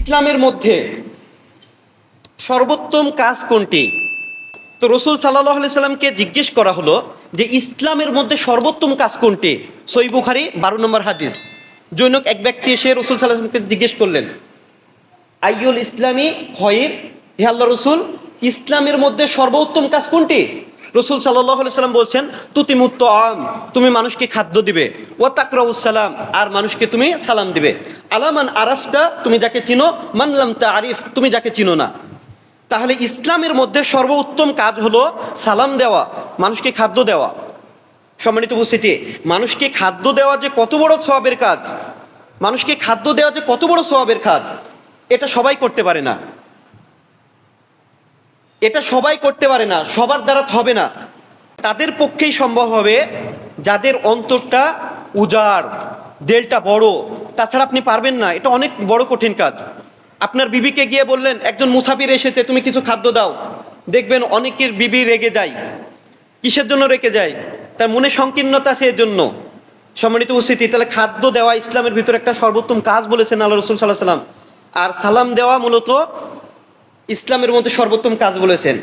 ইসলামের মধ্যে সর্বোত্তম কাজ কোনটি? তো রাসূল সাল্লাল্লাহু আলাইহি সাল্লামকে জিজ্ঞেস করা হলো যে ইসলামের মধ্যে সর্বোত্তম কাজ কোনটি? সহিহ বুখারী 12 নম্বর হাদিস। জনৈক এক ব্যক্তি এসে রাসূল সাল্লাল্লাহু আলাইহি সাল্লামকে জিজ্ঞেস করলেন, আইয়ুল ইসলামি খয়র, হে আল্লাহর রাসূল, ইসলামের মধ্যে সর্বোত্তম কাজ কোনটি? রাসূল সাল্লাল্লাহু আলাইহি সাল্লাম বলছেন, তুতিমুত তাআম, তুমি মানুষকে খাদ্য দিবে, ওয়া তাকরাউস সালাম, আর মানুষকে তুমি সালাম দিবে, আলা মান আরাফতা, তুমি যাকে চিনো, মান লাম তারিফ, তুমি যাকে চিনো না। তাহলে ইসলামের মধ্যে সর্বোত্তম কাজ হলো সালাম দেওয়া, মানুষকে খাদ্য দেওয়া। সম্মানিত উপস্থিতি, মানুষকে খাদ্য দেওয়া যে কত বড় সওয়াবের কাজ, মানুষকে খাদ্য দেওয়া যে কত বড় সওয়াবের কাজ, এটা সবাই করতে পারে না। এটা সবাই করতে পারে না, সবার দ্বারা হবে না। তাদের পক্ষেই সম্ভব হবে যাদের অন্তরটা উজাড়, দিলটা বড়। তাছাড়া আপনি পারবেন না, এটা অনেক বড় কঠিন কাজ। আপনার বিবিকে গিয়ে বললেন একজন মুসাফির এসেছে, তুমি কিছু খাদ্য দাও, দেখবেন অনেকের বিবি রেগে যায়। কিসের জন্য রেগে যায়? তার মনে সংকীর্ণতা আছে এর জন্য। সম্মানিত উপস্থিতি, তাহলে খাদ্য দেওয়া ইসলামের ভিতরে একটা সর্বোত্তম কাজ বলেছেন আল্লাহ রাসূল সাল্লাল্লাহু আলাইহি সাল্লাম। আর সালাম দেওয়া মূলত ইসলামের মধ্যে সর্বোত্তম কাজ বলেছেন।